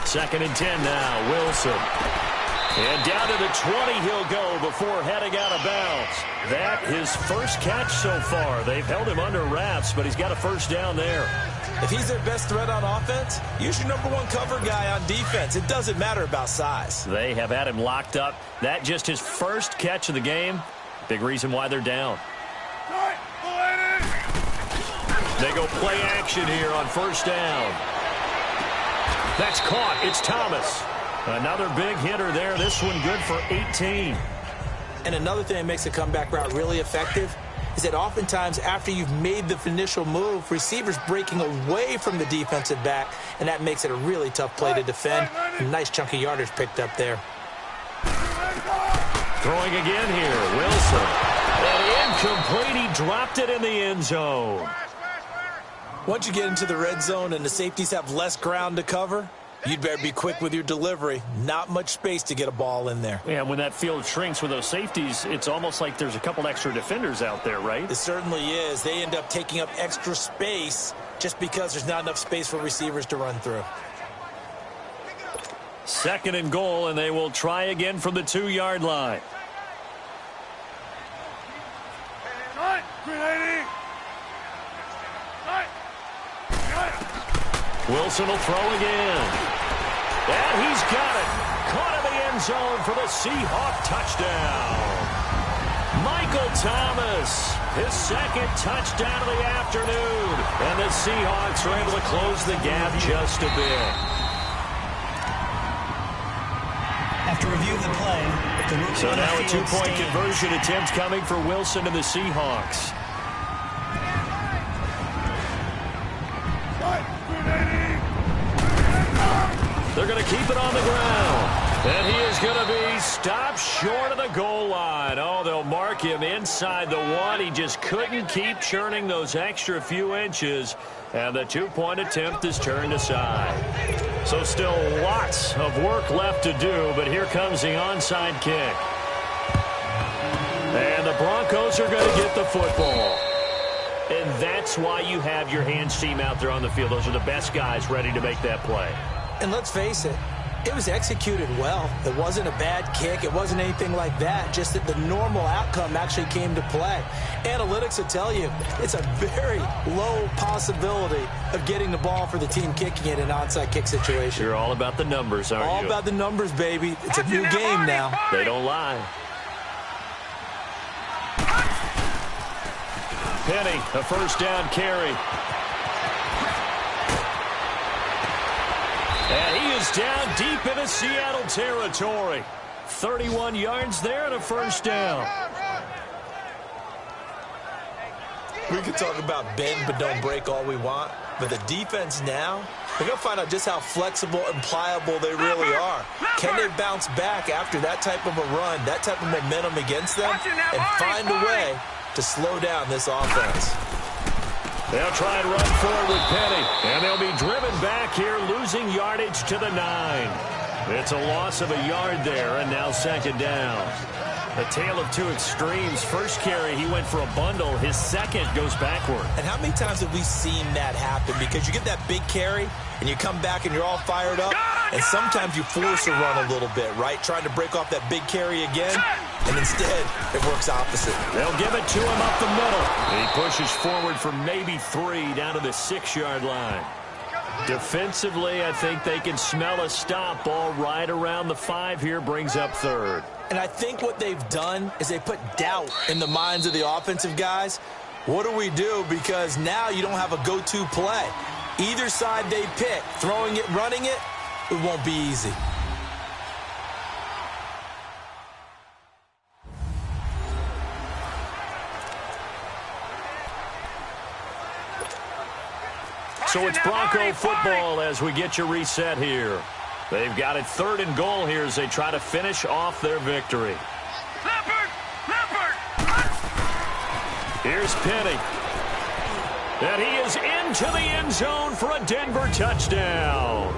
B: 2nd and 10 now, Wilson. And down to the 20 he'll go before heading out of bounds. That his first catch so far. They've held him under wraps, but he's got a 1st down there.
C: If he's their best threat on offense, use your #1 cover guy on defense. It doesn't matter about size.
B: They have had him locked up. That just his first catch of the game. Big reason why they're down. They go play action here on 1st down. That's caught. It's Thomas. Another big hitter there. This one good for 18.
C: And another thing that makes a comeback route really effective is that oftentimes after you've made the initial move, receivers breaking away from the defensive back, and that makes it a really tough play to defend. A nice chunk of yardage picked up there.
B: Throwing again here, Wilson. And incomplete. He dropped it in the end zone.
C: Once you get into the red zone and the safeties have less ground to cover, you'd better be quick with your delivery. Not much space to get a ball in there.
B: Yeah, when that field shrinks with those safeties, it's almost like there's a couple extra defenders out there, right?
C: It certainly is. They end up taking up extra space just because there's not enough space for receivers to run through.
B: 2nd and goal, and they will try again from the 2-yard line. Wilson will throw again. And he's got it. Caught in the end zone for the Seahawk touchdown. Michael Thomas, his 2nd touchdown of the afternoon. And the Seahawks are able to close the gap just a bit.
D: After review of the play, the rookie
B: So
D: on the
B: now a
D: field
B: 2-point
D: stands.
B: conversion attempt coming for Wilson and the Seahawks. They're going to keep it on the ground. And he is going to be stopped short of the goal line. Oh, they'll mark him inside the 1. He just couldn't keep churning those extra few inches. And the 2-point attempt is turned aside. So still lots of work left to do, but here comes the onside kick. And the Broncos are going to get the football. And that's why you have your hands team out there on the field. Those are the best guys ready to make that play.
C: And let's face it, it was executed well. It wasn't a bad kick. It wasn't anything like that. Just that the normal outcome actually came to play. Analytics will tell you it's a very low possibility of getting the ball for the team kicking it in an onside kick situation.
B: You're all about the numbers, aren't you?
C: All about the numbers, baby. It's a new game now.
B: They don't lie. Penny, a 1st down carry. And he is down deep into Seattle territory. 31 yards there and a 1st down.
C: We can talk about bend but don't break all we want, but the defense now, we're going to find out just how flexible and pliable they really are. Can they bounce back after that type of a run, that type of momentum against them, and find a way to slow down this offense?
B: They'll try and run forward with Penny, and they'll be driven back here, losing yardage to the 9. It's a loss of a yard there, and now 2nd down. A tale of two extremes. First carry, he went for a bundle. His 2nd goes backward.
C: And how many times have we seen that happen? Because you get that big carry, and you come back and you're all fired up, and sometimes you force a run a little bit, right? Trying to break off that big carry again, and instead it works opposite.
B: They'll give it to him up the middle. He pushes forward for maybe 3 down to the 6-yard line. Defensively, I think they can smell a stop. Ball right around the 5 here, brings up third.
C: And I think what they've done is they put doubt in the minds of the offensive guys. What do we do? Because now you don't have a go-to play. Either side they pick, throwing it, running it, it won't be easy.
B: So it's Bronco football as we get you reset here. They've got it 3rd and goal here as they try to finish off their victory. Here's Penny. And he is into the end zone for a Denver touchdown.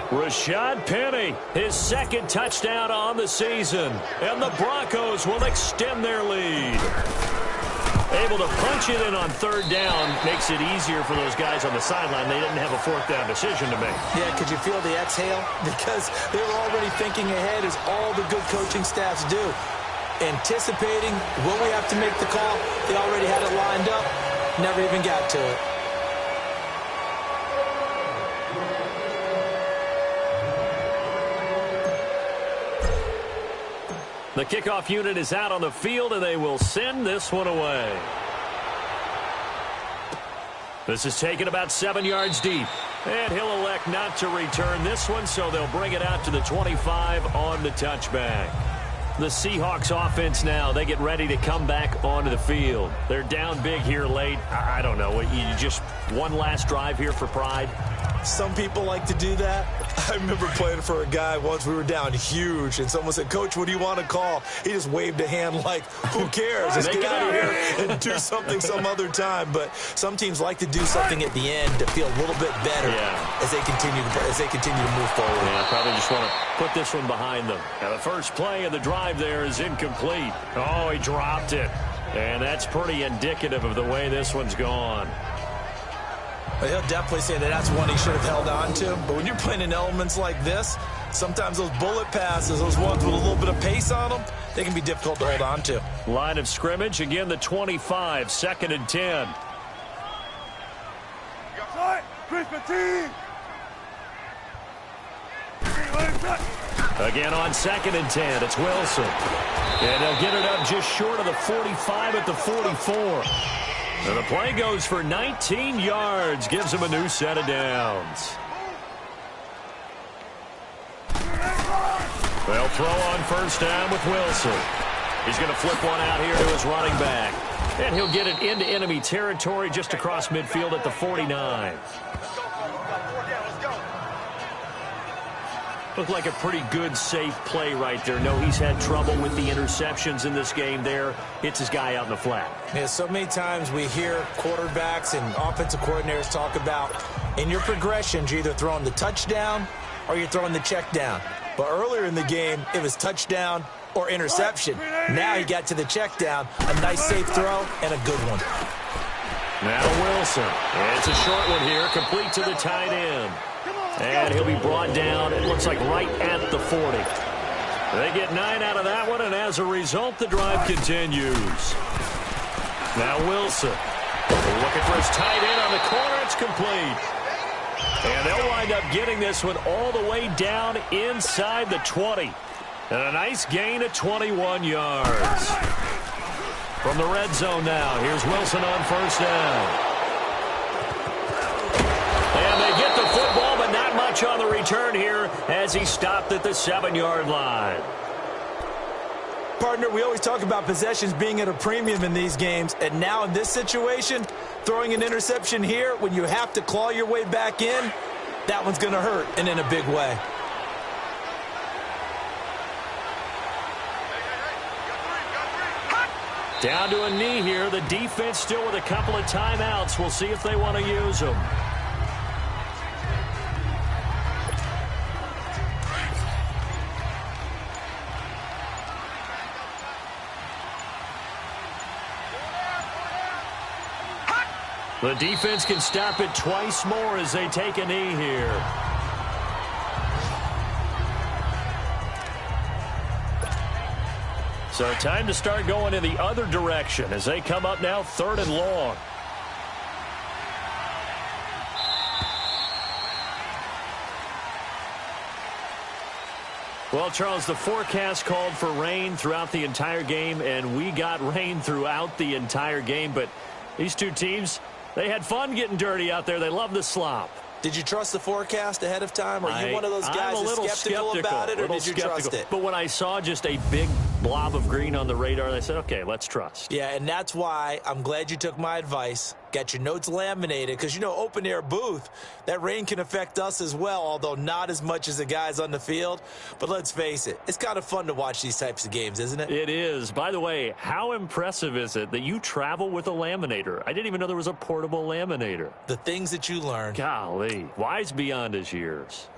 B: Rashad Penny, his 2nd touchdown on the season. And the Broncos will extend their lead. Able to punch it in on 3rd down makes it easier for those guys on the sideline. They didn't have a 4th down decision to make.
C: Yeah, could you feel the exhale? Because they were already thinking ahead, as all the good coaching staffs do. Anticipating, will we have to make the call? They already had it lined up, never even got to it.
B: The kickoff unit is out on the field, and they will send this one away. This is taken about 7 yards deep. And he'll elect not to return this one, so they'll bring it out to the 25 on the touchback. The Seahawks offense now, they get ready to come back onto the field. They're down big here late. I don't know. You just one last drive here for pride?
C: Some people like to do that. I remember playing for a guy once. We were down huge, and someone said, "Coach, what do you want to call?" He just waved a hand like, who cares? Let's get out of here and do something some other time. But some teams like to do something at the end to feel a little bit better as they continue to move forward.
B: Yeah, probably just want to put this one behind them. Now, the first play of the drive there is incomplete. Oh, he dropped it. And that's pretty indicative of the way this one's gone.
C: But he'll definitely say that that's one he should have held on to. But when you're playing in elements like this, sometimes those bullet passes, those ones with a little bit of pace on them, they can be difficult to hold on to.
B: Line of scrimmage, again the 25, 2nd and 10. Again on 2nd and 10, it's Wilson. And they'll get it up just short of the 45 at the 44. And the play goes for 19 yards, gives him a new set of downs. They'll throw on 1st down with Wilson. He's going to flip one out here to his running back. And he'll get it into enemy territory just across midfield at the 49. Looked like a pretty good, safe play right there. No, he's had trouble with the interceptions in this game there. Hits his guy out in the flat.
C: Yeah, so many times we hear quarterbacks and offensive coordinators talk about in your progressions, you're either throwing the touchdown or you're throwing the check down. But earlier in the game, it was touchdown or interception. Now he got to the check down, a nice safe throw and a good one.
B: Now Wilson. And it's a short one here, complete to the tight end. And he'll be brought down, it looks like right at the 40. They get 9 out of that one, and as a result, the drive continues. Now Wilson. Looking for his tight end on the corner. It's complete. And they'll wind up getting this one all the way down inside the 20. And a nice gain of 21 yards. From the red zone now, here's Wilson on 1st down. And they get the football, but not much on the return here as he stopped at the 7-yard line.
C: Partner, we always talk about possessions being at a premium in these games, and now in this situation, throwing an interception here when you have to claw your way back in, that one's going to hurt, and in a big way.
B: Down to a knee here. The defense still with a couple of timeouts. We'll see if they want to use them. The defense can stop it twice more as they take a knee here. So time to start going in the other direction as they come up now 3rd and long. Well, Charles, the forecast called for rain throughout the entire game, and we got rain throughout the entire game. But these two teams, they had fun getting dirty out there. They love the slop.
C: Did you trust the forecast ahead of time? Are you one of those guys that's skeptical about it, or did you trust it?
B: But when I saw just a big blob of green on the radar, I said, okay, let's trust.
C: Yeah, and that's why I'm glad you took my advice. Got your notes laminated, because, you know, open-air booth, that rain can affect us as well, although not as much as the guys on the field. But let's face it, it's kind of fun to watch these types of games, isn't it?
B: It is. By the way, how impressive is it that you travel with a laminator? I didn't even know there was a portable laminator.
C: The things that you learn.
B: Golly, wise beyond his years.